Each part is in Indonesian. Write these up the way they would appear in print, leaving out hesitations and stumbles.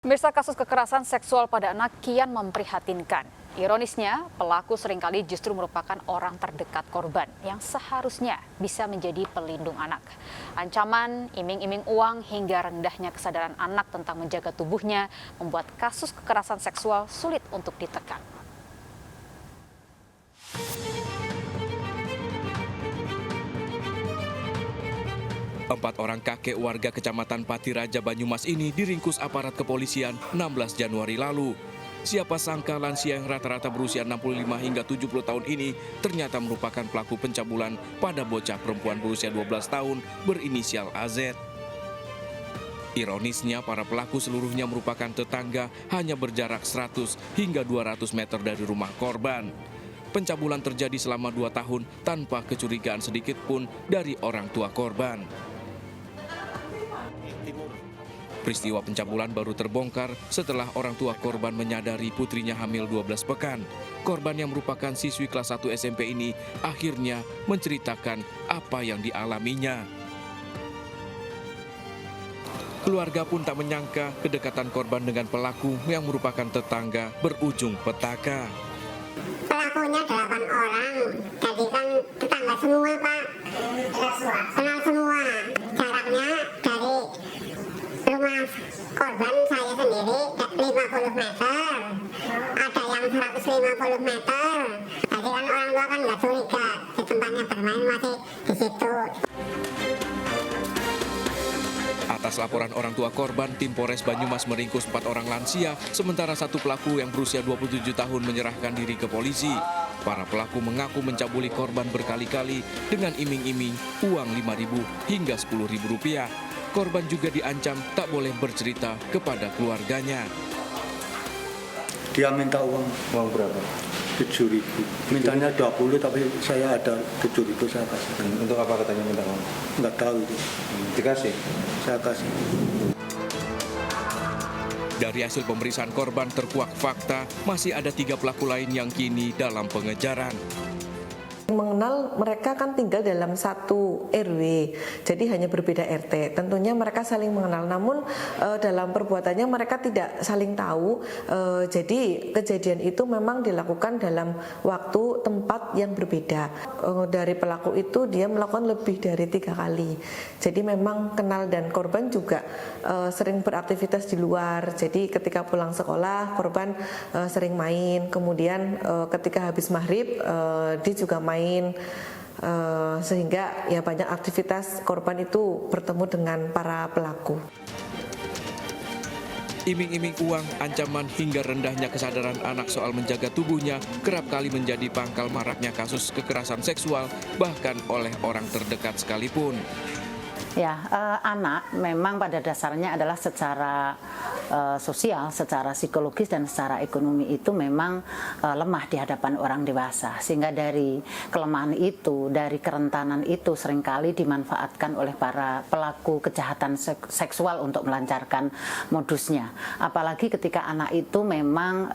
Pemirsa, kasus kekerasan seksual pada anak kian memprihatinkan. Ironisnya, pelaku seringkali justru merupakan orang terdekat korban yang seharusnya bisa menjadi pelindung anak. Ancaman, iming-iming uang, hingga rendahnya kesadaran anak tentang menjaga tubuhnya membuat kasus kekerasan seksual sulit untuk ditekan. Empat orang kakek warga Kecamatan Pati Raja Banyumas ini diringkus aparat kepolisian 16 Januari lalu. Siapa sangka lansia yang rata-rata berusia 65 hingga 70 tahun ini ternyata merupakan pelaku pencabulan pada bocah perempuan berusia 12 tahun berinisial AZ. Ironisnya, para pelaku seluruhnya merupakan tetangga hanya berjarak 100 hingga 200 meter dari rumah korban. Pencabulan terjadi selama 2 tahun tanpa kecurigaan sedikit pun dari orang tua korban. Peristiwa pencabulan baru terbongkar setelah orang tua korban menyadari putrinya hamil 12 pekan. Korban yang merupakan siswi kelas 1 SMP ini akhirnya menceritakan apa yang dialaminya. Keluarga pun tak menyangka kedekatan korban dengan pelaku yang merupakan tetangga berujung petaka. Pelakunya 8 orang, jadi kan tetangga semua, Pak. Kenal semua. Jaraknya dari rumah korban saya sendiri 50 meter, ada yang 150 meter. Jadi kan orang tua kan nggak curiga, di tempatnya bermain masih di situ. Atas laporan orang tua korban, tim Polres Banyumas meringkus 4 orang lansia, sementara satu pelaku yang berusia 27 tahun menyerahkan diri ke polisi. Para pelaku mengaku mencabuli korban berkali-kali dengan iming-iming uang Rp5.000 hingga Rp10.000. Korban juga diancam tak boleh bercerita kepada keluarganya. Dia minta uang berapa? 7.000. Mintanya 20, tapi saya ada 7.000 saya kasih. Untuk apa katanya minta uang? Nggak tahu itu. Dikasih? Saya kasih. Dari hasil pemeriksaan korban terkuak fakta, masih ada 3 pelaku lain yang kini dalam pengejaran. Mengenal, mereka kan tinggal dalam satu RW, jadi hanya berbeda RT. Tentunya mereka saling mengenal, namun dalam perbuatannya mereka tidak saling tahu. Jadi kejadian itu memang dilakukan dalam waktu tempat yang berbeda. Dari pelaku itu dia melakukan lebih dari 3 kali. Jadi memang kenal, dan korban juga sering beraktivitas di luar. Jadi ketika pulang sekolah korban sering main. Kemudian ketika habis maghrib dia juga main. Sehingga ya banyak aktivitas korban itu bertemu dengan para pelaku. Iming-iming uang, ancaman hingga rendahnya kesadaran anak soal menjaga tubuhnya kerap kali menjadi pangkal maraknya kasus kekerasan seksual bahkan oleh orang terdekat sekalipun. Ya, anak memang pada dasarnya adalah secara sosial, secara psikologis dan secara ekonomi itu memang lemah di hadapan orang dewasa. Sehingga dari kelemahan itu, dari kerentanan itu seringkali dimanfaatkan oleh para pelaku kejahatan seksual untuk melancarkan modusnya. Apalagi ketika anak itu memang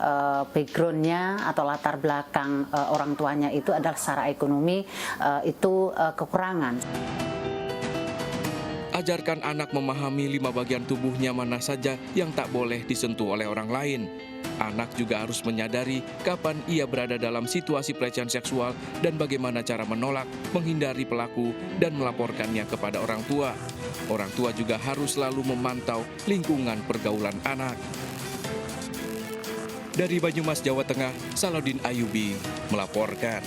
backgroundnya atau latar belakang orang tuanya itu adalah secara ekonomi itu kekurangan. Ajarkan anak memahami 5 bagian tubuhnya mana saja yang tak boleh disentuh oleh orang lain. Anak juga harus menyadari kapan ia berada dalam situasi pelecehan seksual dan bagaimana cara menolak, menghindari pelaku, dan melaporkannya kepada orang tua. Orang tua juga harus selalu memantau lingkungan pergaulan anak. Dari Banyumas, Jawa Tengah, Salahuddin Ayyubi melaporkan.